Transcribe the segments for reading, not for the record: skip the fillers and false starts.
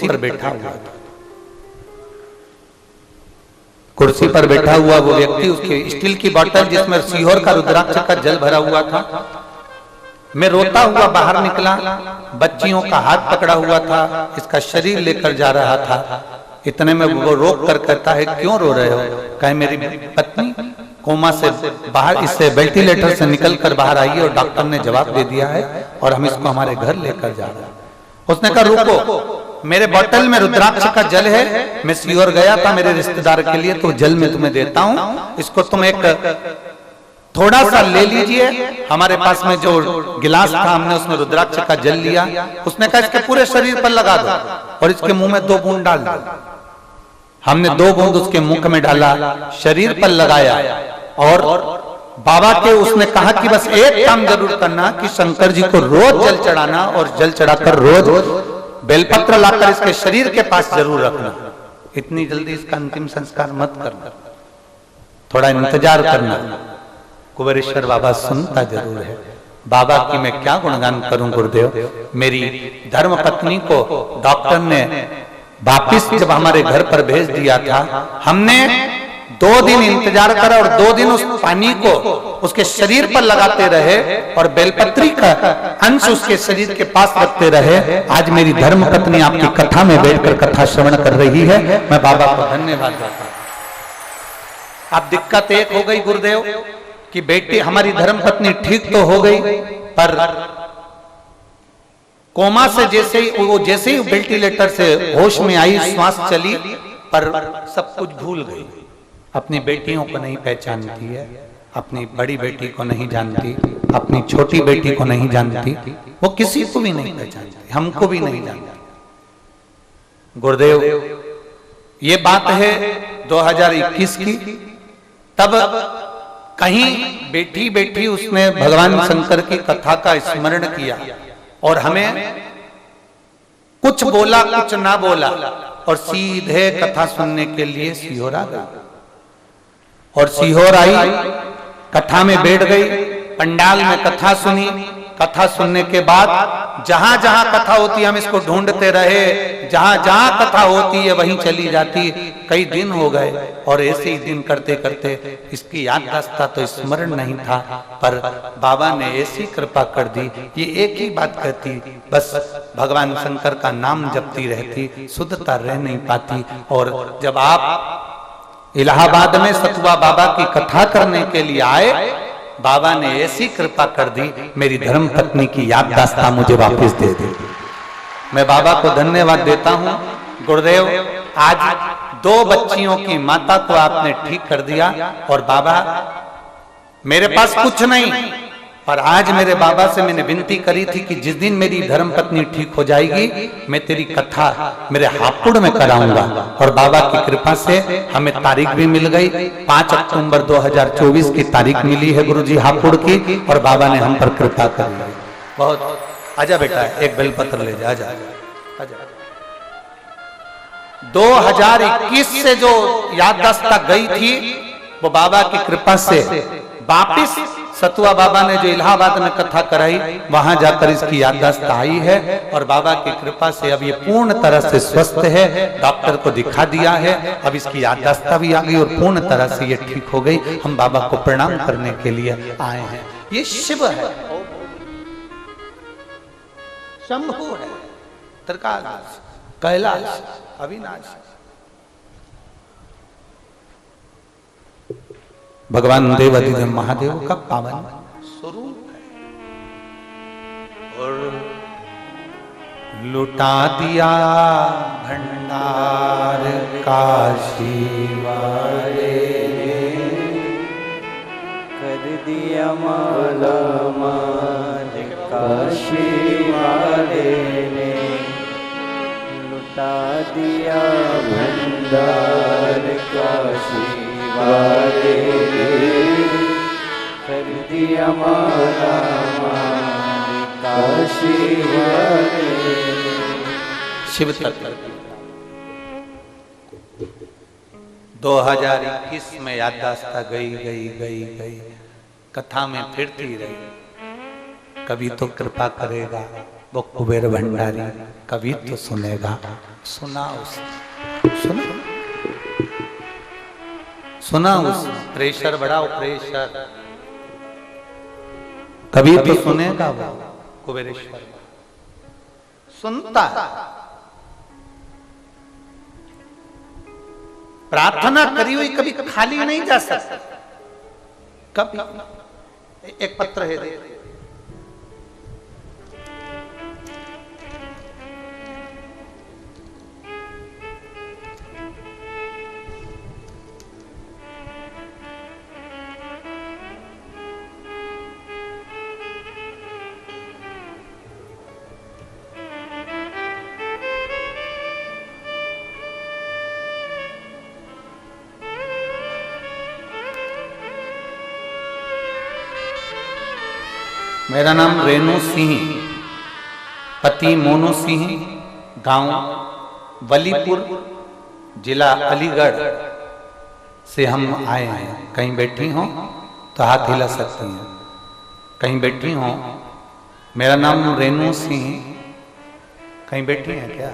पर बैठा हुआ था। कुर्सी पर बैठा हुआ वो व्यक्ति, उसके स्टील की बोतल जिसमें सीहोर का रुद्राक्ष का जल भरा हुआ था। मैं रोता हुआ बाहर निकला, बच्चियों का हाथ पकड़ा हुआ था, इसका शरीर लेकर जा रहा था। इतने में वो रोक कर कहता है, क्यों रो रहे हो? कहे मेरी पत्नी कोमा से बाहर, इससे वेंटिलेटर से निकल कर बाहर आई है और डॉक्टर ने जवाब दे दिया है और हम इसको हमारे घर लेकर जा रहे हैं। उसने कहा रुको, मेरे बोतल में रुद्राक्ष का जल है, मैं सीहोर गया था मेरे रिश्तेदार के लिए, तो जल मैं तुम्हें देता हूं, इसको तुम एक थोड़ा सा ले लीजिए। हमारे पास में जो गिलास था हमने उसमें रुद्राक्ष का जल लिया। उसने कहा इसके पूरे शरीर पर लगा दो और इसके मुंह में 2 बूंद डाल दो। हमने 2 बूंद उसके मुंह में डाला, शरीर पर लगाया और बाबा के उसने कहा कि बस एक काम जरूर करना कि शंकर जी को रोज जल चढ़ाना और जल चढ़ाकर रोज बेलपत्र लाकर इसके शरीर के पास जरूर रखना। इतनी जल्दी इसका अंतिम संस्कार मत करना, थोड़ा इंतजार करना। कुबेरेश्वर बाबा सुनता जरूर है। बाबा की मैं क्या गुणगान करूं गुरुदेव। मेरी धर्म पत्नी को डॉक्टर ने वापिस जब हमारे घर पर भेज दिया था, हमने 2 दिन इंतजार करा और 2 दिन उस पानी को उसके शरीर पर लगाते रहे और बेलपत्री का अंश उसके शरीर के पास रखते रहे। आज मेरी धर्म पत्नी आपकी कथा में बैठकर कथा श्रवण कर रही है। मैं बाबा को धन्यवाद देता हूं। अब दिक्कत एक हो गई गुरुदेव कि बेटी हमारी धर्म पत्नी ठीक तो हो गई, पर कोमा से जैसे ही वेंटिलेटर से होश में आई, श्वास चली, पर सब कुछ भूल गई। अपनी बेटियों को नहीं पहचानती है, अपनी बड़ी बेटी को नहीं जानती, अपनी छोटी बेटी को नहीं जानती, वो किसी को भी नहीं पहचानती, हमको भी नहीं जानती। गुरुदेव ये बात है 2021 की। तब कहीं बैठी बैठी उसने भगवान शंकर की कथा का स्मरण किया और हमें कुछ बोला कुछ ना बोला और सीधे कथा सुनने के लिए सीहोर आ गई। और सीहोर आई, कथा में बैठ गई, पंडाल में कथा सुनी। कथा सुनने के बाद जहां जहां कथा होती है हम इसको ढूंढते रहे, जहां जहां कथा होती है वहीं चली जाती। कई दिन हो गए और ऐसे ही दिन करते करते इसकी याददाश्त तो स्मरण नहीं था, पर बाबा ने ऐसी कृपा कर दी। ये एक ही बात कहती, बस भगवान शंकर का नाम जपती रहती, शुद्धता रह नहीं पाती। और जब आप इलाहाबाद में सतुआ बाबा की कथा करने के लिए आए, बाबा ने ऐसी कृपा कर दी, मेरी धर्म पत्नी की याददाश्त मुझे वापस दे दी। मैं बाबा को धन्यवाद देता हूँ। गुरुदेव आज 2 बच्चियों की माता को आपने ठीक कर दिया और बाबा मेरे पास कुछ नहीं, पर आज मेरे बाबा से मैंने विनती करी थी कि जिस दिन मेरी धर्म पत्नी ठीक हो जाएगी मैं तेरी कथा मेरे हापुड़ में कराऊंगा। और बाबा की कृपा से हमें तारीख भी मिल गई, 5 अक्टूबर 2024 की तारीख मिली है गुरुजी हापुड़ की, और बाबा ने हम पर कृपा कर ली। बहुत आजा बेटा, एक बेलपत्र ले जा, आजा। 2021 से जो याददाश्त गई थी वो बाबा की कृपा से वापिस सतुआ बाबा ने जो इलाहाबाद में कथा कराई वहां जाकर इसकी याददाश्त आई है। और बाबा की कृपा से अब ये पूर्ण तरह से स्वस्थ है, डॉक्टर को दिखा दिया है, अब इसकी याददाश्त भी आ गई और पूर्ण तरह से ये ठीक हो गई। हम बाबा को प्रणाम करने के लिए आए हैं। ये शिव है, शंभु है, त्रिकालाश, कैलाश, अविनाश, भगवान देवाधिदेव महादेव का पावन स्वरूप है। और लुटा दिया भंडार काशी वाले ने, कर दिया माला माल काशी वाले ने, लुटा दिया भंडार काशी वाले ने, कर दिया माला माल काशी वाले। शिव तत्व 2021 में याददाश्त गई गई गई गई, कथा में फिरती रही। कभी तो कृपा करेगा, वो कुबेर भंडारी कभी तो सुनेगा। सुना उस प्रेशर बड़ा, प्रेशर कभी तो सुनेगा वो कुबेरेश्वर। सुनता है, प्रार्थना करी हुई कभी खाली नहीं जा सकता। कभी एक पत्र है दे। मेरा नाम रेणु सिंह, पति मोनू सिंह, गांव वलीपुर, जिला अलीगढ़ से हम आए हैं। कहीं बैठी हो तो हाथ हिला सकती हैं, कहीं बैठी हो। मेरा नाम रेणु सिंह, कहीं बैठी हैं क्या?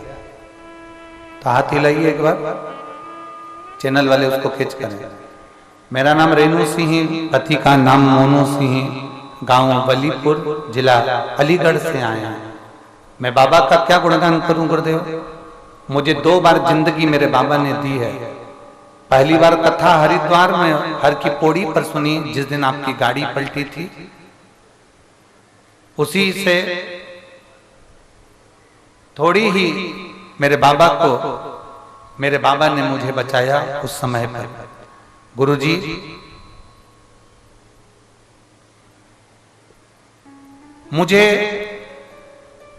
तो हाथ हिलाइए एक बार, चैनल वाले उसको खींच करें। मेरा नाम रेणु सिंह, पति का नाम मोनू सिंह, गांव वलीपुर, जिला अलीगढ़ से आए हैं। मैं बाबा का क्या गुणगान करूं गुरुदेव? मुझे 2 बार जिंदगी मेरे बाबा ने दी है। पहली बार कथा हरिद्वार में हर की पौड़ी पर सुनी, जिस दिन आपकी गाड़ी पलटी थी। उसी से थोड़ी ही मेरे बाबा ने मुझे बचाया उस समय पर। गुरुजी मुझे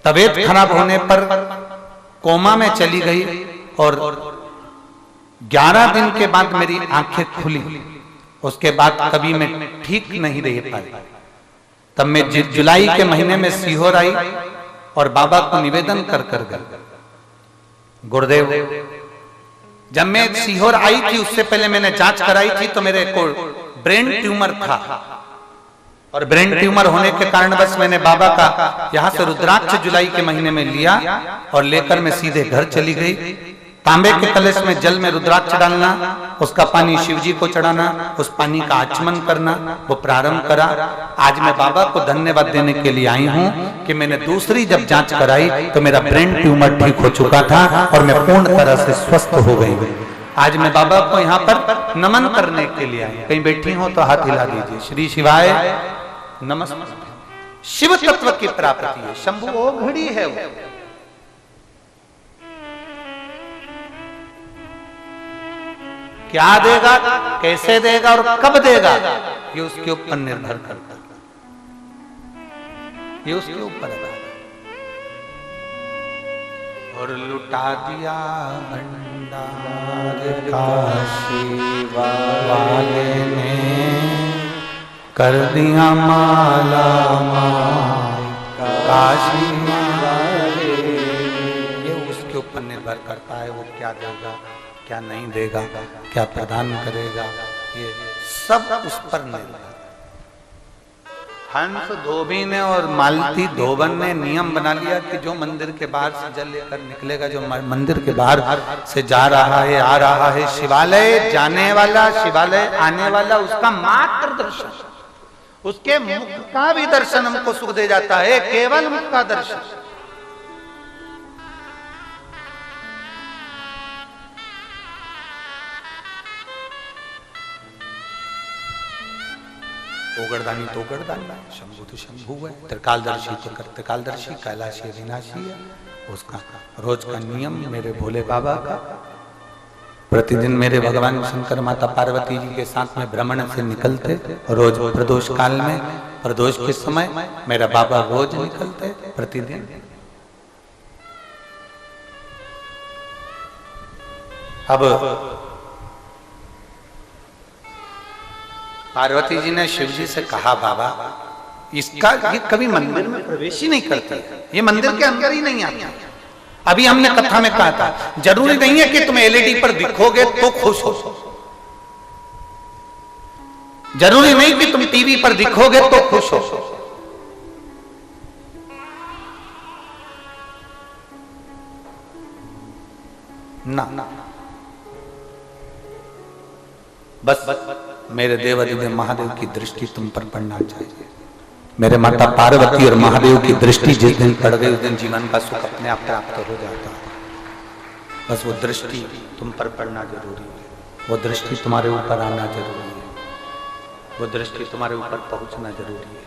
तबीयत खराब होने पर कोमा में चली गई और 11 दिन के बाद मेरी आंखें खुली। उसके बाद कभी मैं ठीक नहीं रह पाई। तब मैं जुलाई के महीने में सीहोर आई और बाबा को निवेदन कर गई, गुरुदेव जब मैं सीहोर आई थी उससे पहले मैंने जांच कराई थी तो मेरे को ब्रेन ट्यूमर था। और ब्रेन ट्यूमर होने के कारण बस मैंने बाबा का यहाँ से रुद्राक्ष जुलाई के महीने में लिया और लेकर मैं सीधे घर चली गई। तांबे के कलश में जल में रुद्राक्ष डालना, उसका पानी शिव जी को चढ़ाना, उस पानी का आचमन करना, वो प्रारंभ करा। आज मैं बाबा को धन्यवाद देने के लिए आई हूँ कि मैंने दूसरी जब जांच कराई तो मेरा ब्रेन ट्यूमर ठीक हो चुका था और मैं पूर्ण तरह से स्वस्थ हो गई। आज मैं बाबा को यहाँ पर नमन करने के लिए आई। कहीं बैठी हो तो हाथ हिला दीजिए। श्री शिवाय नमस्ते। शिव तत्व की प्राप्ति है, शंभु वो घड़ी है वो। क्या देगा, कैसे देगा और कब देगा, ये उसके ऊपर निर्भर करता है। ये उसके ऊपर है। और लुटा दिया भंडार काशी वाले ने, कर दिया माला माल काशी वाले। ये उसके ऊपर निर्भर करता है, वो क्या देगा क्या नहीं देगा, क्या प्रदान करेगा, ये सब उस पर निर्भर। हंस धोबी ने और मालती धोबन ने नियम बना लिया कि जो मंदिर के बाहर से जल लेकर निकलेगा, जो मंदिर के बाहर से जा रहा है आ रहा है, शिवालय जाने वाला शिवालय आने वाला, उसका मात्र दर्शन, उसके मुख का भी दर्शन हमको सुख दे जाता है, केवल मुख का दर्शन। ओगरदानी तो ओगरदानी, शंभु तो शंभु है, त्रिकालदर्शी तो त्रिकालदर्शी, कैलाशी अविनाशी है। उसका रोज का नियम मेरे भोले बाबा का, प्रतिदिन मेरे भगवान शंकर माता पार्वती जी के साथ में भ्रमण से निकलते। रोज प्रदोष काल में, प्रदोष के समय मेरा बाबा रोज निकलते प्रतिदिन। अब पार्वती जी ने शिव जी से कहा, बाबा इसका ये कभी मंदिर में प्रवेश ही नहीं करता, ये मंदिर के अंदर ही नहीं आता। अभी हमने कथा में कहा था, जरूरी नहीं है कि तुम एलईडी पर दिखोगे तो खुश हो, जरूरी नहीं कि तुम टीवी पर दिखोगे तो खुश हो। ना। बस मेरे देवादिदेव महादेव की दृष्टि तुम पर पड़ना चाहिए। मेरे माता पार्वती और महादेव की दृष्टि जिस दिन पड़ गई उस दिन जीवन का सुख अपने आप प्राप्त हो जाता है। बस वो दृष्टि तुम पर पड़ना जरूरी है, वो दृष्टि तुम्हारे ऊपर आना जरूरी है, वो दृष्टि तुम्हारे ऊपर पहुंचना जरूरी है।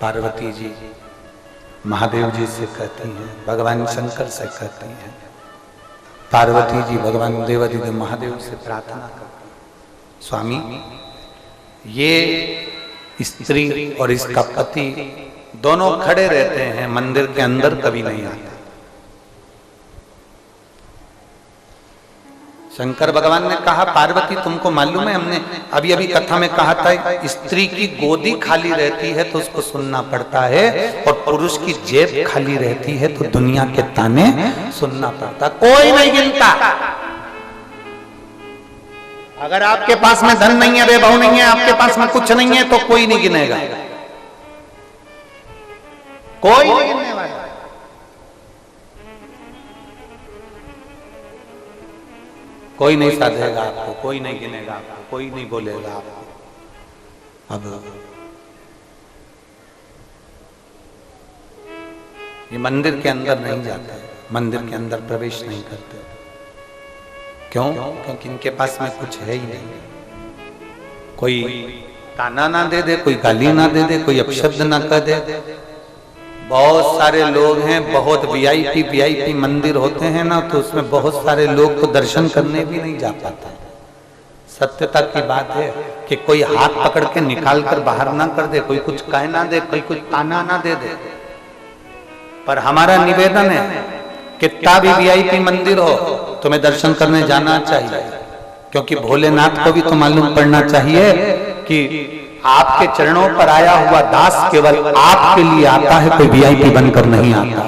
पार्वती जी महादेव जी से कहती हैं, भगवान शंकर से कहती हैं, पार्वती जी भगवान देवादिदेव महादेव से प्रार्थना करती हैं, स्वामी ये स्त्री और इसका पति दोनों खड़े रहते हैं, मंदिर के अंदर कभी नहीं आते। शंकर भगवान ने कहा, पार्वती तुमको मालूम है, हमने अभी अभी कथा में कहा था, स्त्री की गोदी खाली रहती है तो उसको सुनना पड़ता है, और पुरुष की जेब खाली रहती है तो दुनिया के ताने सुनना पड़ता। कोई नहीं गिनता। अगर आपके पास में धन नहीं है, वैभव नहीं है, आपके पास में कुछ नहीं है, तो कोई नहीं गिनेगा, कोई नहीं गिनने वाला। कोई नहीं साधेगा आपको, कोई नहीं गिनेगा आपको, कोई नहीं बोलेगा आपको। अब ये मंदिर के अंदर नहीं जाते, मंदिर के अंदर प्रवेश नहीं करते। क्यों? क्योंकि इनके पास में कुछ है ही नहीं। कोई ताना ना दे दे, कोई गाली ना दे दे, कोई अपशब्द ना कह दे। बहुत सारे लोग हैं, बहुत वीआईपी मंदिर होते हैं ना, तो उसमें बहुत सारे लोग को दर्शन करने भी नहीं जा पाता। सत्यता की बात है कि कोई हाथ पकड़ के निकाल कर बाहर ना कर दे, कोई कुछ कह ना दे, कोई कुछ ताना ना दे दे। पर हमारा निवेदन है, कितना भी वीआईपी मंदिर हो, तुम्हें दर्शन करने जाना चाहिए, क्योंकि भोलेनाथ को भी तो मालूम पड़ना चाहिए कि आपके चरणों पर आया हुआ दास केवल आपके लिए आता है, कोई वीआईपी बनकर नहीं आता।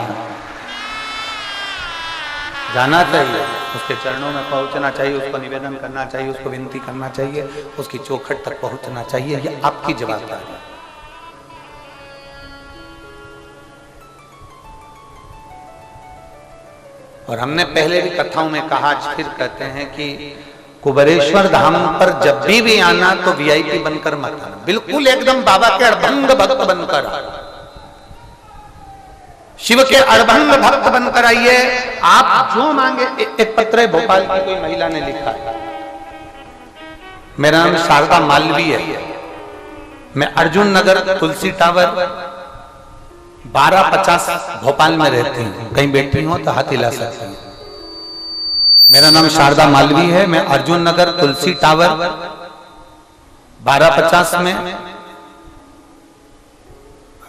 जाना चाहिए, उसके चरणों में पहुंचना चाहिए, उसको निवेदन करना चाहिए, उसको विनती करना चाहिए, उसकी चौखट तक पहुंचना चाहिए। ये आपकी जवाबदारी है। और हमने पहले भी कथाओं में कहा, आज फिर कहते हैं कि कुबेरेश्वर धाम पर जब भी आना तो वीआईपी बनकर मत आना, बिल्कुल एकदम बाबा के अड़भंग भक्त बनकर, शिव के अड़भंग भक्त बनकर आइए। आप जो मांगे। एक पत्र है, भोपाल की कोई महिला ने लिखा है, मेरा नाम शारदा मालवी है, मैं अर्जुन नगर तुलसी टावर 1250 भोपाल में रहती हूँ। कहीं बैठी हो तो हाथ हिला सकती हूँ। मेरा नाम शारदा मालवी है, मैं अर्जुन नगर तुलसी टावर 1250 में,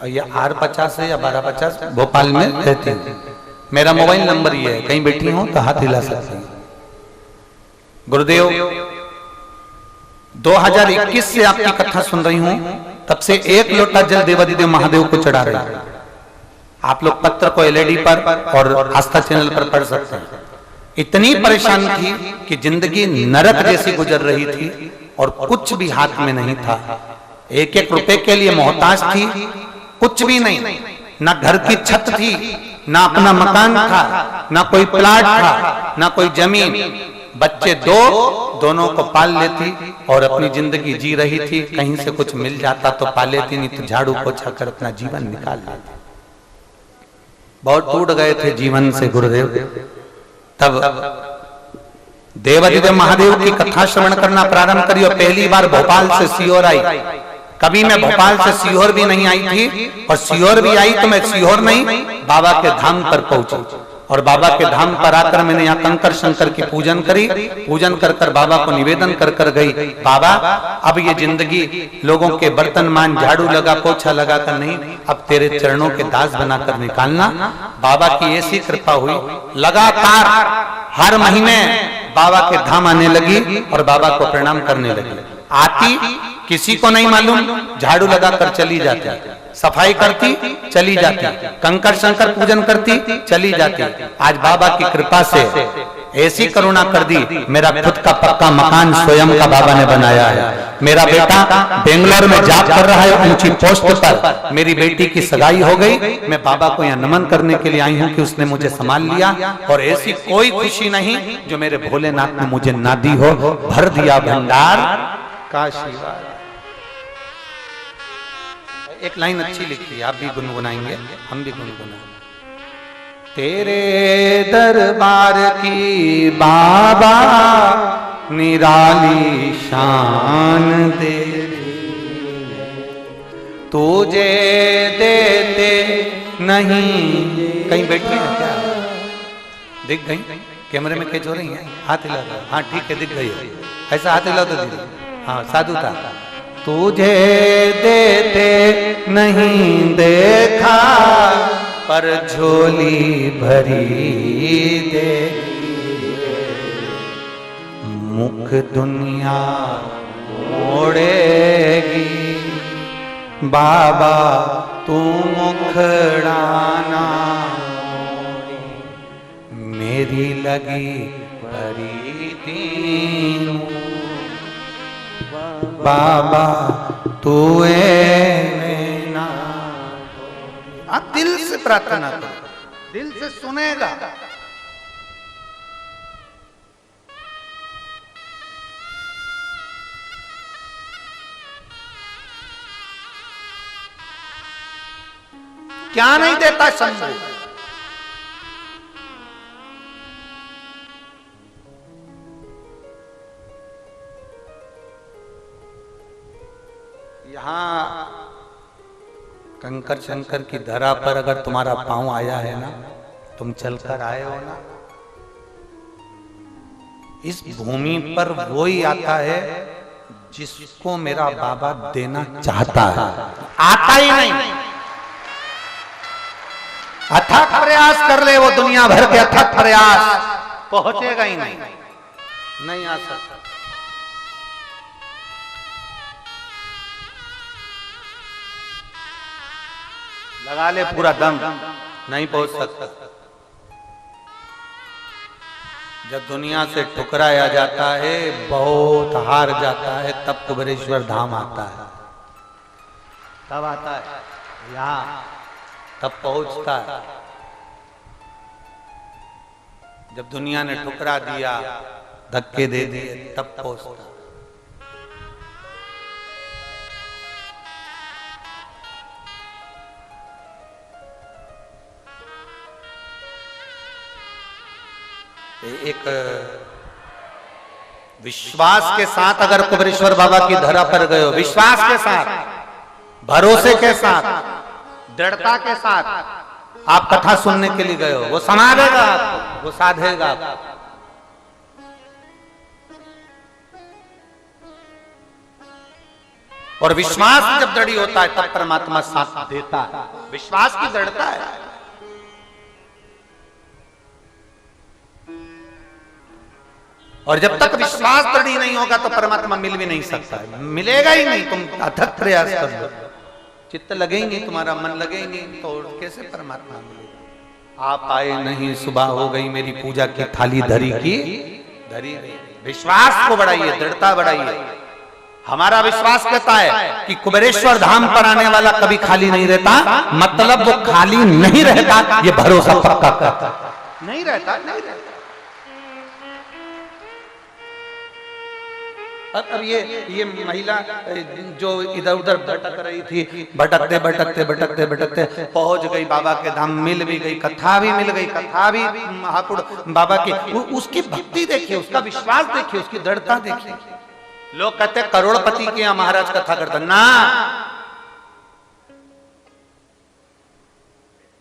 या R50 है या 1250 भोपाल में रहती हूँ। मेरा मोबाइल नंबर ये है, कहीं बैठी हो तो हाथ हिला सकती हूँ। गुरुदेव 2021 से आपकी कथा सुन रही हूँ, तब से एक लोटा जल देवादिदेव महादेव को चढ़ा रही हूँ। आप लोग पत्र को एलईडी पर और आस्था चैनल पर पढ़ सकते हैं। इतनी परेशान थी कि जिंदगी नरक जैसी गुजर रही थी और कुछ भी हाथ में नहीं था। एक एक रुपए के लिए मोहताज थी, कुछ भी नहीं, ना घर की छत थी, ना अपना मकान था, ना कोई प्लाट था, ना कोई जमीन। बच्चे दोनों को पाल लेती और अपनी जिंदगी जी रही थी। कहीं से कुछ मिल जाता तो पाल लेती, नहीं तो झाड़ू पोछा कर अपना जीवन निकाल लेती। बहुत टूट गए थे जीवन से गुरुदेव। तब देवादिदेव महादेव की कथा श्रवण करना प्रारंभ करी और पहली बार भोपाल से सीहोर आई। कभी मैं भोपाल से सीहोर भी नहीं आई थी, और सीहोर भी आई तो मैं सीहोर नहीं बाबा के धाम पर पहुंची। और बाबा के धाम पर आकर मैंने यहाँ कंकर शंकर की पूजन करी। पूजन कर कर बाबा को निवेदन कर कर गई, बाबा अब ये जिंदगी लोगों के बर्तन मान झाड़ू लगा पोछा लगा कर नहीं, अब तेरे चरणों के दास बनाकर निकालना। बाबा की ऐसी कृपा हुई, लगातार हर महीने बाबा के धाम आने लगी और बाबा को प्रणाम करने लगी। आती किसी को नहीं मालूम, झाड़ू लगाकर चली जाती, सफाई करती चली जाती, कंकर शंकर पूजन करती चली जाती। आज बाबा की कृपा से ऐसी करुणा कर दी, मेरा खुद का पक्का मकान स्वयं का बाबा ने बनाया है। मेरा बेटा बेंगलोर में जॉब कर रहा है ऊंची पोस्ट पर, मेरी बेटी की सगाई हो गई, मैं बाबा को यहाँ नमन करने के लिए आई हूँ कि उसने मुझे संभाल लिया। और ऐसी कोई खुशी नहीं जो मेरे भोलेनाथ ने मुझे ना दी हो। भर दिया भंडार का आशीर्वाद। एक लाइन अच्छी लिखी है, आप भी गुनगुनाएंगे, हम भी गुनगुनाएंगे। तेरे दरबार की बाबा निराली शान दे, तुझे देते नहीं। कहीं बैठी है क्या? दिख गई? कैमरे में कैच हो रही है? हाथ हिला दो। हाँ ठीक है, दिख गई है। ऐसा हाथ हिला दो दीदी। हाँ साधु था। तुझे देते नहीं देखा, पर झोली भरी दे, मुख दुनिया मोड़ेगी, बाबा तू मुखड़ाना, मेरी लगी भरी दीन, बाबा तू ना। आप दिल से प्रार्थना करो, दिल से सुनेगा। क्या नहीं देता शंभू? यहां कंकर शंकर की धरा पर अगर तुम्हारा पांव आया है ना, तुम चलकर आए हो ना, इस भूमि पर वो ही आता है जिसको मेरा बाबा देना चाहता है। आता ही नहीं। अथक प्रयास कर ले वो दुनिया भर के अथक प्रयास, पहुंचेगा ही नहीं, नहीं आ सकता। लगा ले पूरा दम, नहीं पहुंच सकता। जब दुनिया से ठुकराया जाता है, बहुत हार जाता है, तब कुबेरेश्वर धाम आता है। तब आता है यहाँ, तब पहुंचता है। जब दुनिया ने ठुकरा दिया, धक्के दे दिए, तब पहुंचता है। एक विश्वास के साथ अगर कुबेरेश्वर बाबा की धरा पर गए हो, विश्वास के साथ, भरोसे के साथ, दृढ़ता के साथ आप कथा सुनने के लिए गए हो, वो संभालेगा आपको, वो साधेगा आपको। और विश्वास जब दृढ़ होता है तब परमात्मा साथ देता है। विश्वास की दृढ़ता है। और जब तक विश्वास दृढ़ नहीं होगा तो परमात्मा मिल भी नहीं सकता है, मिलेगा ही नहीं। तुम अथक प्रयास कर लो, चित्त लगेंगे, तुम्हारा मन लगेंगे, तो कैसे परमात्मा मिलेगा? आप आए नहीं, सुबह हो गई, मेरी पूजा की थाली धरी की धरी। विश्वास को बढ़ाइए, दृढ़ता बढ़ाइए। हमारा विश्वास कहता है कि कुबेरेश्वर धाम पर आने वाला कभी खाली नहीं रहता, मतलब वो खाली नहीं रहता, ये भरोसा पक्का करता। नहीं रहता, नहीं रहता। अब ये महिला जो इधर उधर भटक रही थी, भटकते भटकते भटकते भटकते पहुंच गई बाबा के धाम, मिल भी गई, कथा भी मिल गई, कथा भी महापुर बाबा की। उसकी भक्ति देखिए, उसका विश्वास देखिए, उसकी दृढ़ता देखिए। लोग कहते करोड़पति के यहाँ महाराज कथा करता ना,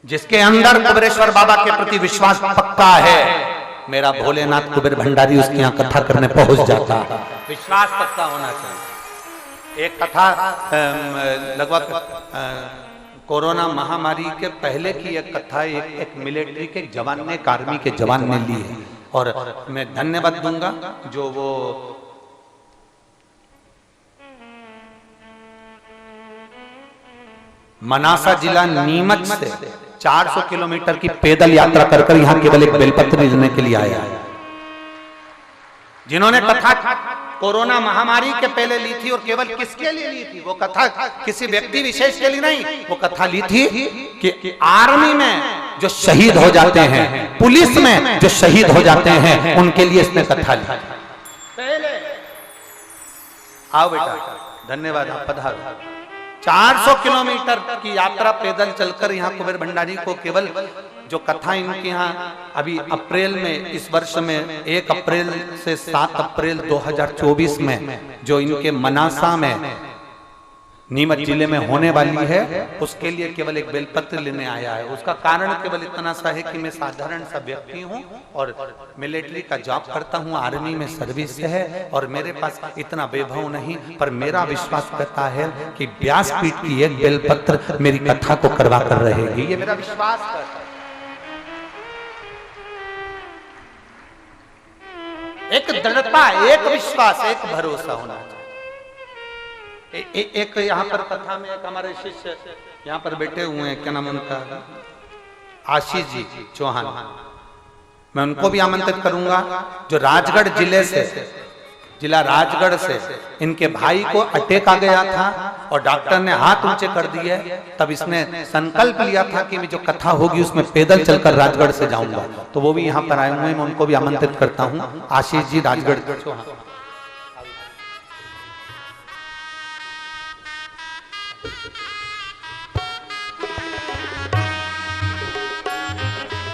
जिसके अंदर कुबेरेश्वर बाबा के प्रति विश्वास पक्का है, मेरा भोलेनाथ कुबेर भंडारी उसके यहाँ कथा करने पहुंच जाता है। विश्वास पक्का होना चाहिए। एक कथा लगभग कोरोना महामारी के पहले की एक कथा एक मिलिट्री के जवान ने, एक आर्मी के जवान ने ली है, और मैं धन्यवाद दूंगा जो वो मनासा जिला नीमच से 400 किलोमीटर की पैदल यात्रा कर यहाँ केवल एक बेलपत्र लेने के लिए आया है। जिन्होंने कथा कोरोना महामारी के पहले ली थी, और केवल किसके लिए ली थी? वो कथा किसी व्यक्ति विशेष के लिए नहीं, वो कथा ली थी कि आर्मी में जो शहीद हो जाते हैं, पुलिस में जो शहीद हो जाते हैं, उनके लिए इसने कथा ली। पहले आओ बेटा, धन्यवाद, आप पधारो। 400 किलोमीटर की यात्रा पैदल चलकर यहाँ कुबेर भंडारी को केवल जो कथा इनके यहाँ अभी अप्रैल में, इस वर्ष में 1 अप्रैल से 7 अप्रैल 2024 में जो इनके मनासा में नीमच जिले में होने वाली है, उसके लिए केवल एक बेलपत्र लेने आया है। उसका कारण केवल इतना सा है कि मैं साधारण सा व्यक्ति हूँ और मिलिट्री का जॉब करता हूँ, आर्मी में सर्विस है, और मेरे पास इतना वैभव नहीं, पर मेरा विश्वास करता है कि व्यासपीठ की एक बेलपत्र मेरी कथा को करवा कर रहेगी, ये मेरा विश्वास करता है। एक दृढ़ता, एक विश्वास, एक भरोसा होना चाहिए। एक यहाँ पर कथा में एक हमारे शिष्य यहाँ पर बैठे हुए हैं, क्या नाम उनका, आशीष जी चौहान, मैं उनको भी आमंत्रित करूंगा, जो राजगढ़ जिले से, जिला राजगढ़ से इनके भाई को अटैक आ गया था और डॉक्टर ने हाथ ऊंचे कर दिए, तब इसने संकल्प लिया था कि मैं जो कथा होगी उसमें पैदल चलकर राजगढ़ से जाऊंगा, तो वो भी यहाँ पर आए हुए हैं, मैं उनको भी आमंत्रित करता हूँ। आशीष जी राजगढ़ चौहान,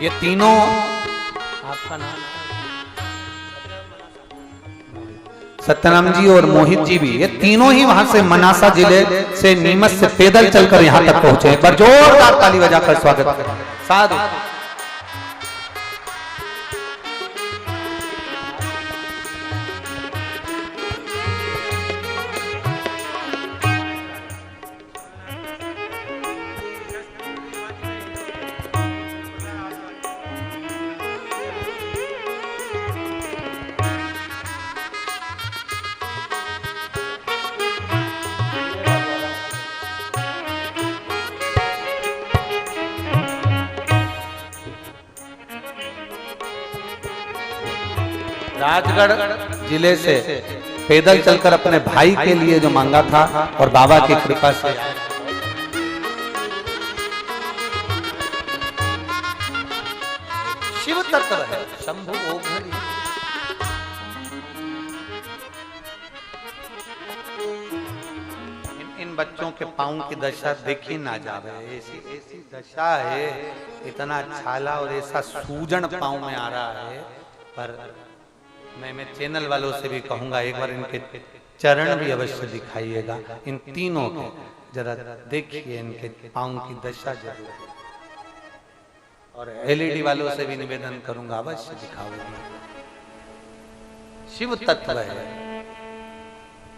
ये तीनों, आपका नाम सत्यनाम जी और मोहित जी भी, ये तीनों ही वहां से मनासा जिले से नीमच से पैदल चलकर यहां तक पहुंचे। एक बार जोरदार ताली बजाकर स्वागत करें। साधु राजगढ़ जिले से पैदल चलकर अपने भाई के लिए जो मांगा था, और बाबा की कृपा से शिव तत्व है, शंभु ओघरी। इन बच्चों के पांव की दशा देखी ना जावे, ऐसी ऐसी दशा है, इतना छाला और ऐसा सूजन पांव में आ रहा है। पर मैं चैनल वालों से भी कहूंगा, एक बार इनके चरण भी अवश्य दिखाइएगा, इन तीनों के जरा देखिए, इनके पांव की दशा जरूर, और एलईडी वालों से भी निवेदन करूंगा अवश्य दिखाओगे। शिव तत्व है।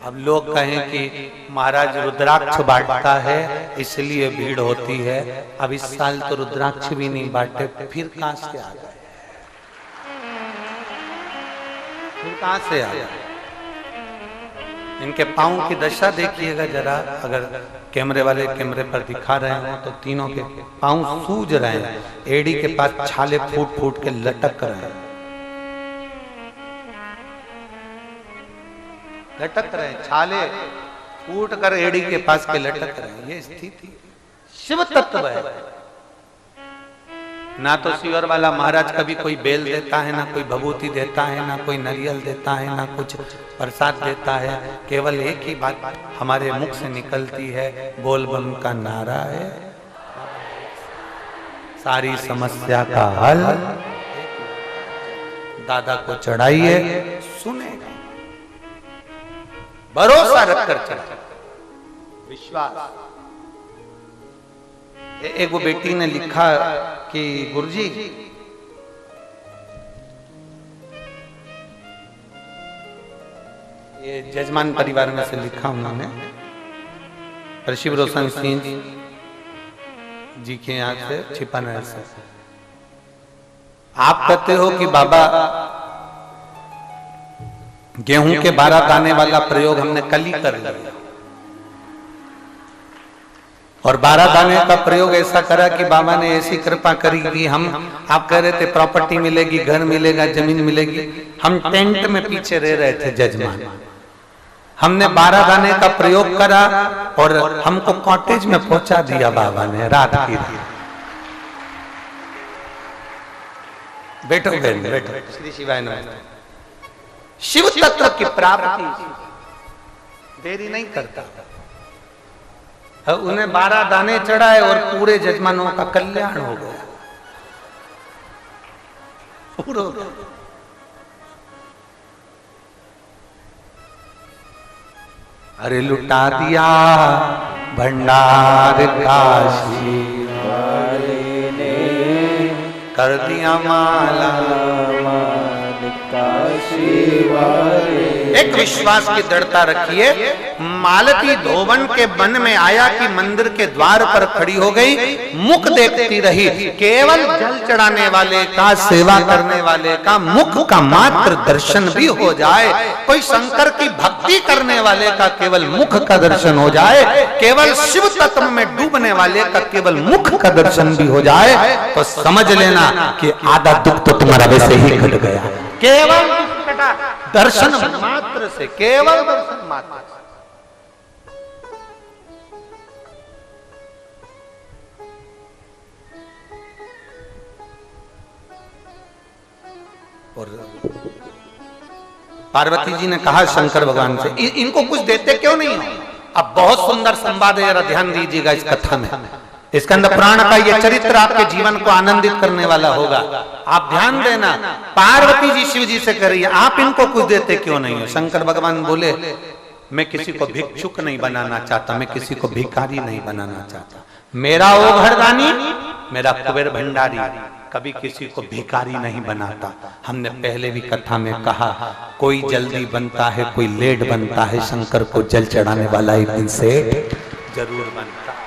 अब लोग कहें कि महाराज रुद्राक्ष बांटता है इसलिए भीड़ होती है, अब इस साल तो रुद्राक्ष भी नहीं बांटे, फिर कहां से आ गए, फिर कहां से आया? इनके पांव की दशा देखिएगा जरा, अगर कैमरे वाले कैमरे पर दिखा रहे हो तो तीनों के पांव सूज रहे हैं, एड़ी के पास छाले फूट फूट के लटक रहे हैं, लटक रहे हैं, छाले फूट कर एड़ी के पास के लटक रहे हैं। ये स्थिति शिव तत्व है। ना तो शिवर वाला महाराज कभी कोई बेल देता है, ना कोई भभूति देता है, ना कोई नारियल देता है, ना कुछ प्रसाद देता है, केवल एक ही बात हमारे मुख से निकलती है, बोल बम का नारा है, सारी समस्या का हल दादा को चढ़ाइए, सुनेगा, भरोसा रखकर चढ़ा, विश्वास। एक वो बेटी ने लिखा कि गुरुजी ये जजमान परिवार में से लिखा उन्होंने, शिव रोशन सिंह जी के यहाँ से छिपाना से, आप कहते हो कि बाबा गेहूं के 12 दाने वाला प्रयोग हमने कल ही कर लिया, और 12 दाने का प्रयोग ऐसा करा कि बाबा ने ऐसी कृपा करी कि हम, आप कह रहे थे प्रॉपर्टी मिलेगी, घर मिलेगा, जमीन मिलेगी, हम टेंट में पीछे रह रहे थे जजमान। हमने 12 दाने का प्रयोग करा और हमको कॉटेज में पहुंचा दिया बाबा ने रात की। बैठो बहन, बैठो। श्री शिवाय नमः। शिव तत्व की प्राप्ति देरी नहीं करता। उन्हें 12 दाने चढ़ाए और पूरे जजमानों का कल्याण हो गया। पूरा अरे लुटा दिया भंडार काशी वाले ने, कर दिया माला काशी वाले। एक विश्वास की दृढ़ता रखिए। मालती धोवन के वन में आया कि मंदिर के द्वार पर खड़ी हो गई, मुख देखती रही। केवल जल चढ़ाने वाले का, सेवा करने वाले का मुख का मात्र दर्शन भी हो जाए, कोई शंकर की भक्ति करने वाले का केवल मुख का दर्शन हो जाए, केवल शिव तत्व में डूबने वाले का केवल मुख का दर्शन भी हो जाए, तो समझ लेना कि आधा दुख तो तुम्हारा वैसे ही घट गया। केवल दर्शन मात्र से, केवल दर्शन मात्र से। और पार्वती जी ने कहा शंकर भगवान से, इनको कुछ देते क्यों नहीं हो? अब बहुत सुंदर संवाद है, जरा ध्यान दीजिएगा इस कथा में। इसके अंदर पुराण का यह चरित्र आपके जीवन को आनंदित करने वाला होगा। आप ध्यान देना। पार्वती जी शिव जी से कह रही है, आप इनको कुछ देते क्यों नहीं हो? शंकर भगवान बोले, मैं किसी को भिक्षुक नहीं बनाना चाहता, मैं किसी को भिखारी नहीं बनाना चाहता। मेरा वो घरदानी, मेरा कुबेर भंडारी कभी किसी को भिखारी नहीं बनाता। हमने पहले भी कथा में कहा, कोई जल्दी बनता है, कोई लेट बनता है, शंकर को जल चढ़ाने वाला एक दिन से जरूर बनता है।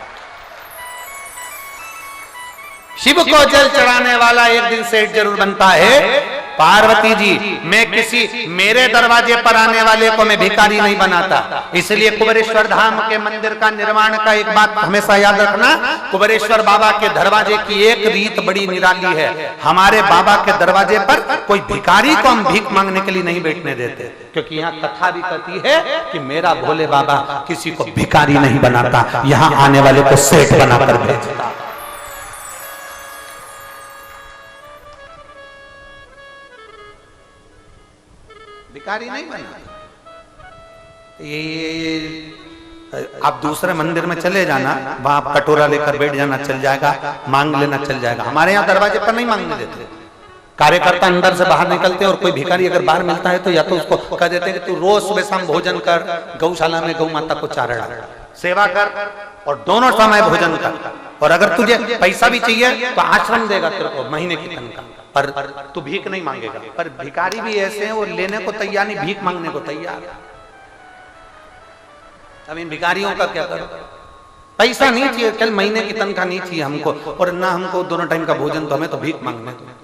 शिव को जल चढ़ाने वाला एक दिन सेठ जरूर बनता है। पार्वती जी, मैं किसी मेरे दरवाजे पर आने वाले को मैं भिखारी नहीं बनाता। इसलिए कुबेरेश्वर धाम के मंदिर का निर्माण का एक बात हमेशा याद रखना, कुबेरेश्वर बाबा के दरवाजे की एक रीत बड़ी निराली है। हमारे बाबा के दरवाजे पर कोई भिखारी को हम भीख मांगने के लिए नहीं बैठने देते, क्योंकि यहाँ कथा भी कहती है कि मेरा भोले बाबा किसी को भिखारी नहीं बनाता, यहाँ आने वाले को सेठ बनाकर भेजता। भिखारी नहीं बना। ये आप दूसरे मंदिर में चले जाना, वहां आप कटोरा लेकर बैठ जाना, चल जाएगा, मांग लेना चल जाएगा। हमारे यहाँ दरवाजे पर नहीं मांगने देते। कार्यकर्ता अंदर से बाहर निकलते और कोई भिखारी अगर बाहर मिलता है तो या तो उसको कह देते हैं कि तू रोज सुबह शाम भोजन कर, गौशाला में गौ माता को चारा डाल, सेवा कर और दोनों समय भोजन कर। और अगर तुझे पैसा भी चाहिए तो आश्रम देगा तेरे को महीने की तनख्वाह, पर तू भीख नहीं मांगेगा। पर भिखारी भी ऐसे हैं, वो लेने को तैयार नहीं, भीख मांगने को तैयार। अब इन भिखारियों का क्या करो? पैसा नहीं चाहिए, कल महीने की तनख्वाह नहीं चाहिए हमको, और ना हमको दोनों टाइम का भोजन, तो हमें तो भीख मांगने को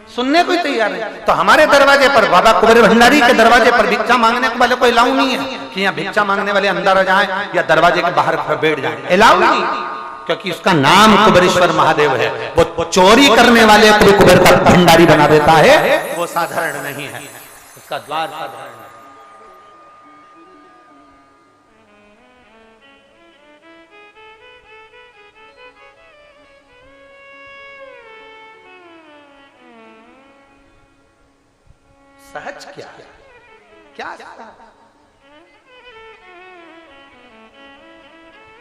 सुनने को ही तैयार है। तो हमारे दरवाजे पर, बाबा कुबेर भंडारी के दरवाजे पर भिक्षा मांगने को वाले को अलाउ नहीं है कि यहाँ भिक्षा मांगने वाले अंदर आ जाएं या दरवाजे के बाहर बैठ जाएं, अलाउ नहीं, क्योंकि उसका नाम कुबेरेश्वर महादेव है। वो चोरी करने वाले को कुबेर का भंडारी बना देता है, वो साधारण नहीं है, उसका द्वार साधारण है। सहज क्या क्या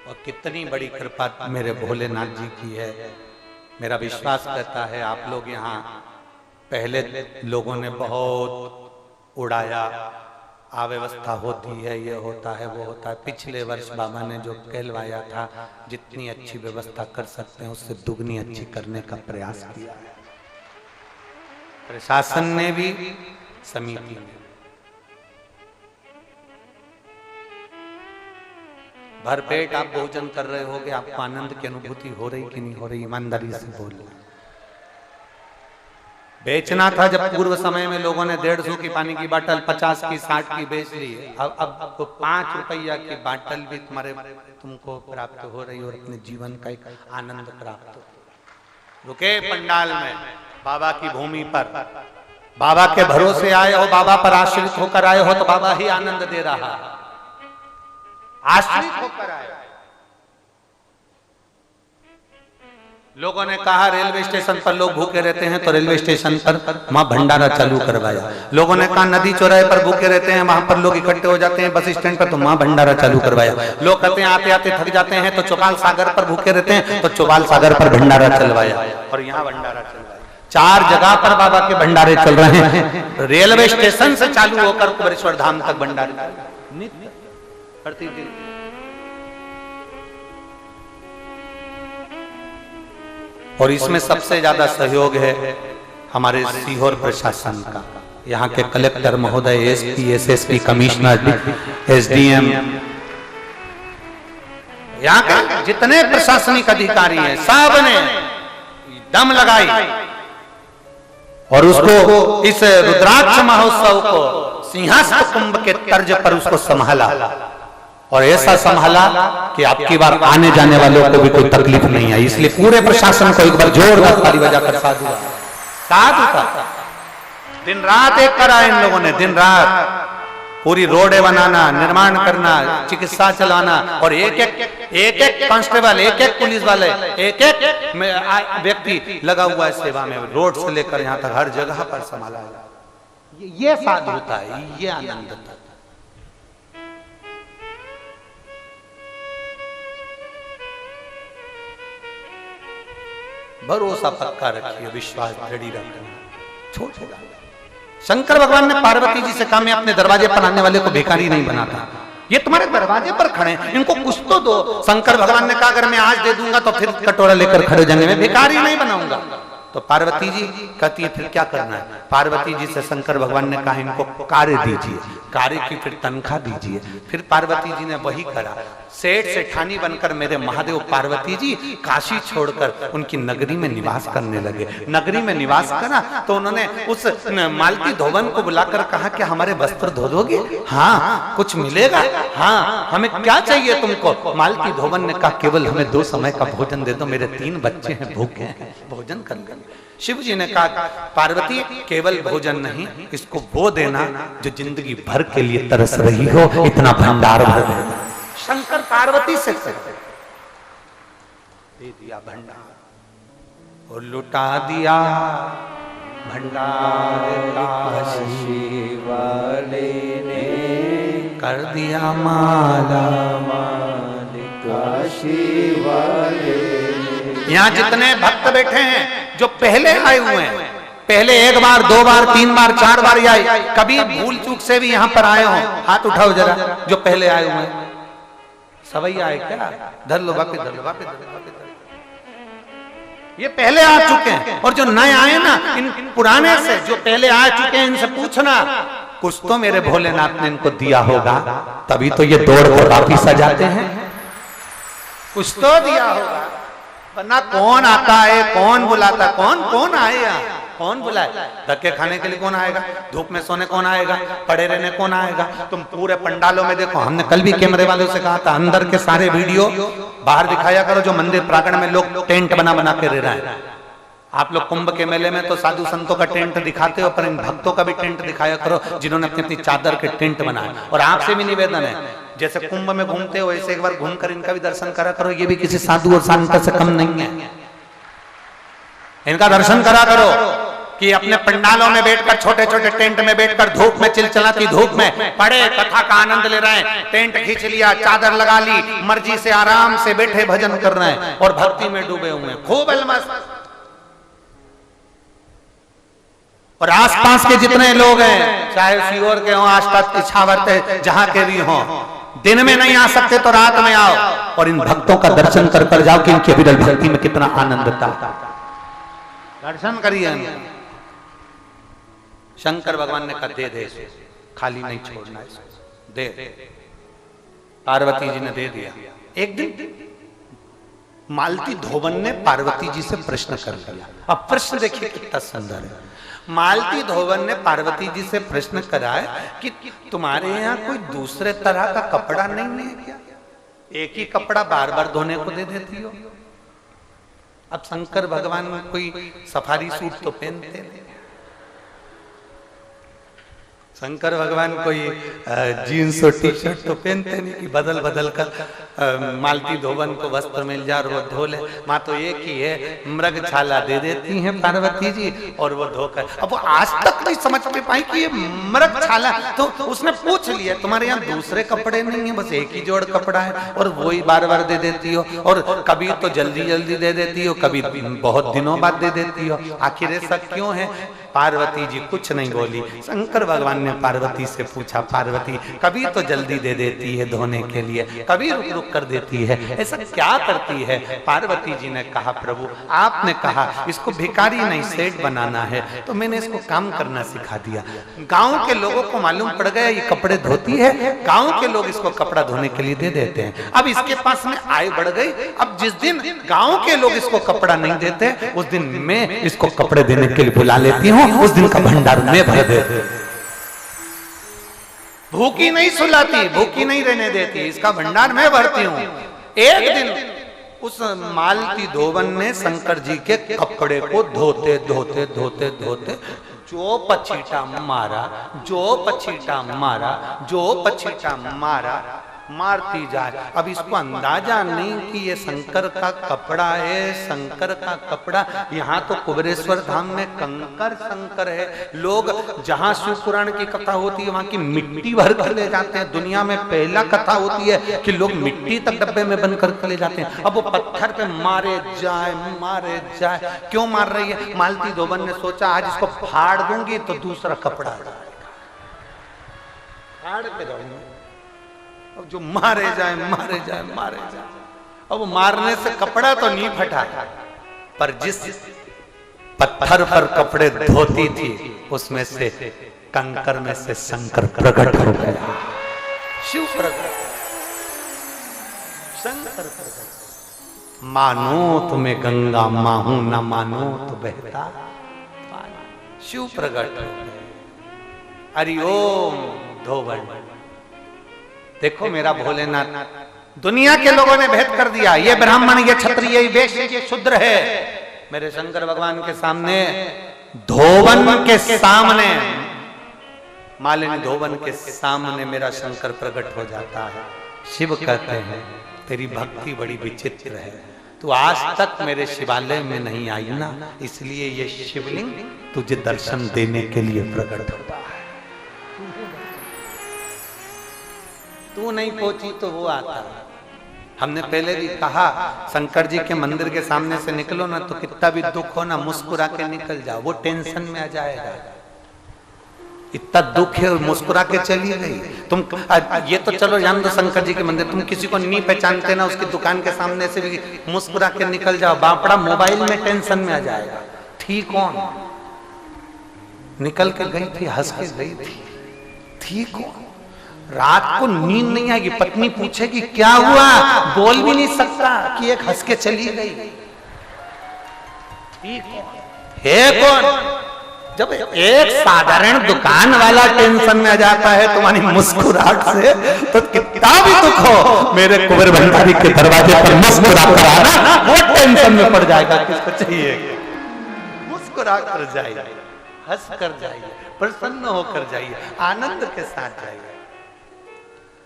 और कितनी बड़ी कृपा मेरे भोलेनाथ जी की है। मेरा विश्वास करता है आप लोग यहाँ पहले लोगों ने बहुत उड़ाया, अव्यवस्था होती है, ये होता है, वो होता है। पिछले वर्ष बाबा ने जो कहलवाया था, जितनी अच्छी व्यवस्था कर सकते हैं उससे दुगनी अच्छी करने का प्रयास किया है। प्रशासन ने भी, समिति ने। भरपेट आप भोजन कर रहे होगे, आपको आनंद की अनुभूति हो रही कि नहीं हो रही? ईमानदारी से बोलना। बेचना था जब पूर्व समय में लोगों ने 150 की पानी की बोतल 50 की 60 की बेच ली है। अब तो 5 रुपया की बोतल भी तुमको प्राप्त हो रही और अपने जीवन का एक आनंद प्राप्त हो। रुके पंडाल में, बाबा की भूमि पर, बाबा के भरोसे आए हो, बाबा पर आश्रित होकर आए हो तो बाबा ही आनंद दे रहा है। आश्रित होकर आए। लोगों ने कहा रेलवे स्टेशन पर लोग भूखे रहते हैं तो रेलवे स्टेशन पर मां भंडारा चालू करवाया। लोगों ने कहा नदी चौराहे पर भूखे रहते हैं, वहां पर लोग इकट्ठे हो जाते हैं बस स्टैंड पर, तो मां भंडारा चालू करवाया। लोग कहते हैं आते आते थक जाते हैं तो चौपाल सागर पर भूखे रहते हैं तो चौपाल सागर पर भंडारा चलवाया और यहाँ भंडारा चलवाया। 4 जगह पर बाबा के भंडारे चल रहे हैं। रेलवे स्टेशन से चालू होकर कुबेरेश्वर धाम तक भंडारे नित्य प्रतिदिन। और इसमें सबसे ज्यादा सहयोग है हमारे सीहोर प्रशासन का। यहाँ के कलेक्टर महोदय, एसपी, एसएसपी, कमिश्नर, एसडीएम, यहाँ के जितने प्रशासनिक अधिकारी हैं सब ने दम लगाई और उसको इस रुद्राक्ष महोत्सव को सिंहासन कुंभ के तर्ज पर उसको संभाला और ऐसा संभाला कि आपकी बार आने जाने वालों को भी कोई तकलीफ नहीं आई। इसलिए पूरे प्रशासन को एक बार जोरदार ताली बजाकर साधु का दिन रात एक करा इन लोगों ने। दिन रात पूरी रोडें बनाना, निर्माण करना, चिकित्सा चलाना और एक कांस्टेबल, एक पुलिस वाले, एक व्यक्ति लगा हुआ है सेवा में। रोड से लेकर यहाँ तक हर जगह पर संभाला है। ये साधुता है, ये आनंदता। भरोसा पक्का रखिए, विश्वास दृढ़ी रखना। छोड़ शंकर भगवान ने पार्वती जी से कहा मैं अपने दरवाजे पर आने वाले को भिखारी नहीं बनाता। ये तुम्हारे दरवाजे पर खड़े हैं, इनको कुछ तो दो। शंकर भगवान ने कहा अगर मैं आज दे दूंगा तो फिर कटोरा लेकर खड़े जाने में भिखारी नहीं बनाऊंगा। तो पार्वती जी कहती है फिर क्या करना है। पार्वती जी से शंकर भगवान ने कहा इनको कार्य दीजिए, कार्य की फिर तनख्वाह दीजिए। फिर पार्वती जी ने वही करा। सेठ सेठानी बनकर मेरे महादेव पार्वती जी काशी छोड़कर उनकी नगरी में निवास करने लगे। नगरी में निवास करा तो उन्होंने उस मालती धोबन को बुलाकर कहा कि हमारे वस्त्र धो दोगे? हाँ। कुछ मिलेगा? हाँ। हमें क्या चाहिए तुमको? मालती धोबन ने कहा केवल हमें 2 समय का भोजन दे दो, मेरे 3 बच्चे हैं भूखे हैं, भोजन कर लेंगे। शिव जी ने कहा पार्वती केवल भोजन नहीं, इसको वो देना जो जिंदगी भर के लिए तरस रही हो, इतना भंडार भर देना। शंकर पार्वती से दे दिया भंडार और लुटा दिया भंडार काशी वाले ने कर दिया माला माल काशी वाले। यहाँ जितने भक्त बैठे हैं जो पहले आए हुए हैं, पहले 1 बार 2 बार 3 बार 4 बार आए, कभी भूल चूक से भी यहाँ पर आए हो हाथ उठाओ जरा। जो पहले आए हुए हैं सभी आए क्या? धर लो वापस, धर लो वापस। ये पहले आ चुके हैं और जो नए आए ना, इन पुराने से जो पहले आ चुके हैं इनसे पूछना कुछ तो मेरे भोलेनाथ ने इनको दिया होगा, तभी तो ये दौड़ कर वापिस आ जाते हैं। कुछ तो दिया होगा, वरना कौन आता है, कौन बुलाता, कौन आए यहाँ, कौन बुलाए? धक्के खाने के लिए कौन आएगा? धूप में सोने कौन आएगा? पड़े रहने कौन आएगा? तुम पूरे पंडालों में देखो, हमने कल भी कैमरे वालों से कहा था अंदर के सारे वीडियो बाहर दिखाया करो। जो मंदिर प्रांगण में लोग टेंट बना के रह रहे हैं, आप लोग कुंभ के मेले में तो साधु संतों का टेंट दिखाते हो, पर इन भक्तों का भी टेंट दिखाया करो जिन्होंने अपनी अपनी चादर के टेंट बनाए। और आपसे भी निवेदन है, जैसे कुंभ में घूमते हो ऐसे एक बार घूमकर इनका भी दर्शन करा करो। ये भी किसी साधु और संत से कम नहीं है, इनका दर्शन करा करो कि अपने पंडालों में बैठकर, छोटे छोटे टेंट में बैठकर धूप में, चिलचिलाती धूप में पड़े कथा का आनंद ले रहे हैं। टेंट खींच लिया, चादर लगा ली, मर्जी से आराम से बैठे भजन कर रहे हैं और भक्ति में डूबे हुए हैं, खूब अलमस्त। और आसपास के जितने लोग हैं, चाहे सीहोर के हों, आसपास इछावर के जहां के भी हों, दिन में नहीं आ सकते तो रात में आओ और इन भक्तों का दर्शन कर जाओ कि इनकी अविरल भक्ति में कितना आनंद था। दर्शन करिए। शंकर भगवान ने कहा दे दे, खाली नहीं छोड़ना, दे। पार्वती जी ने दे दिया। एक दिन मालती धोबन ने पार्वती जी से प्रश्न कर लिया। अब प्रश्न देखिए कितना सुंदर है। मालती धोवन ने पार्वती जी से प्रश्न करा है कि तुम्हारे यहाँ कोई दूसरे तरह का कपड़ा नहीं है क्या? एक ही कपड़ा बार बार धोने को दे देती हो। अब शंकर भगवान कोई सफारी सूट तो पहनते नहीं, शंकर भगवान कोई जीन्स और टी शर्ट तो पहनते नहीं कि बदल बदल कर मालती धोवन को वस्त्र मिल जाए और वो धो ले। माँ तो एक ही है, मृग छाला दे देती हैं पार्वती जी और वो धोकर। अब वो आज तक नहीं समझ में पाई कि ये मृग छाला, तो उसने पूछ लिया तुम्हारे यहाँ दूसरे कपड़े नहीं है, बस एक ही जोड़ कपड़ा है और वो ही बार बार दे देती हो, और कभी तो जल्दी जल्दी दे देती हो, कभी बहुत दिनों बाद दे देती हो, आखिर ऐसा क्यों है? पार्वती जी कुछ नहीं बोली। शंकर भगवान ने पार्वती से पूछा, पार्वती कभी तो जल्दी दे देती है धोने के लिए, कभी रुक रुक कर देती है, ऐसा क्या करती है? पार्वती जी ने कहा, प्रभु आपने कहा इसको भिखारी नहीं सेठ बनाना है, तो मैंने इसको काम करना सिखा दिया। गांव के लोगों को मालूम पड़ गया ये कपड़े धोती है, गांव के लोग इसको कपड़ा धोने के लिए दे देते हैं। अब इसके पास में आय बढ़ गई, अब जिस दिन गांव के लोग इसको कपड़ा नहीं देते उस दिन मैं इसको कपड़े देने के लिए बुला लेती हूँ, उस दिन का भंडार में भर देते। भूखी नहीं सुलाती, भूखी नहीं रहने देती, इसका भंडार मैं भरती हूँ। एक दिन उस मालती धोवन ने शंकर जी के कपड़े को धोते धोते धोते धोते जो पछीटा मारा, जो पछीटा मारा, जो पछीटा मारा, मारती जाए। अब इसको अंदाजा नहीं कि ये शंकर का कपड़ा है, शंकर का कपड़ा। यहाँ तो कुबेरेश्वर धाम में कंकर शंकर है। लोग जहाँ शिव पुराण की कथा होती है वहां की मिट्टी भर कर ले जाते हैं। दुनिया में पहला कथा होती है कि लोग मिट्टी तक डब्बे में बंद कर ले जाते हैं। अब वो पत्थर पे मारे जाए, मारे जाए। क्यों मार रही है? मालती धोवन ने सोचा आज इसको फाड़ दूंगी तो दूसरा कपड़ा आ जाएगा, फाड़ के जाऊंगी। अब जो मारे जाए, मारे जाए, मारे जाए। अब मारने से कपड़ा तो नहीं फटा, पर जिस पत्थर पर कपड़े धोती थी उसमें से कंकर में से शंकर प्रकट हो गया। शिव प्रकट, शंकर प्रकट। मानो तुम्हें गंगा माहू, न मानो तो बहता। शिव प्रकट हो गए। हरिओम धोवन। देखो मेरा भोलेनाथ, दुनिया के लोगों ने भेद कर दिया, ये ब्राह्मण, ये क्षत्रिय, ये वैश्य, ये शूद्र है। मेरे शंकर भगवान के सामने, धोवन के सामने, मालिनी धोवन के सामने मेरा शंकर प्रकट हो जाता है। शिव कहते हैं तेरी भक्ति बड़ी विचित्र है, तू आज तक मेरे शिवालय में नहीं आई ना, इसलिए ये शिवलिंग तुझे दर्शन देने के लिए प्रकट होता है। तू नहीं पहुंची तो वो आता। हमने पहले भी कहा शंकर जी के मंदिर के सामने से निकलो ना तो कितना भी दुख हो ना मुस्कुरा के निकल जाओ, वो टेंशन में आ जाएगा। इतना दुख है और मुस्कुरा के चली गई। तुम ये तो चलो जान दो शंकर जी के मंदिर, तुम किसी को नहीं पहचानते ना, उसकी दुकान के सामने से भी मुस्कुरा के निकल जाओ, बापड़ा मोबाइल में टेंशन में आ जाएगा। ठीक कौन? निकल के गई थी, हंस के गई थी, ठीक कौन? रात को नींद नहीं आएगी, पत्नी पूछेगी क्या हुआ, बोल भी नहीं सकता कि एक हंस के चली गई। है कौन? जब एक साधारण दुकान वाला टेंशन में आ जाता है तुम्हारी मुस्कुराहट से, तो कितना भी दुख हो मेरे कुंवर भंडारी के दरवाजे पर मुस्कुरा कर आना, वो टेंशन में पड़ जाएगा। किसको चाहिए? मुस्कुरा कर जाइए, हंस कर जाइए, प्रसन्न होकर जाइए, आनंद के साथ जाइए।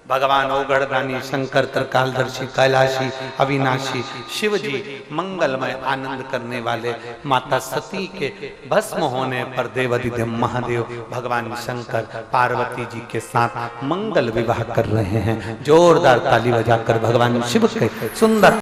भगवान ओगढ़दानी, शंकर, त्रिकालदर्शी, कैलाशी, अविनाशी, शिव जी मंगलमय आनंद करने वाले, माता सती के भस्म होने पर देवाधिदेव महादेव भगवान शंकर पार्वती जी के साथ मंगल विवाह कर रहे हैं। जोरदार ताली बजाकर भगवान शिव के सुंदर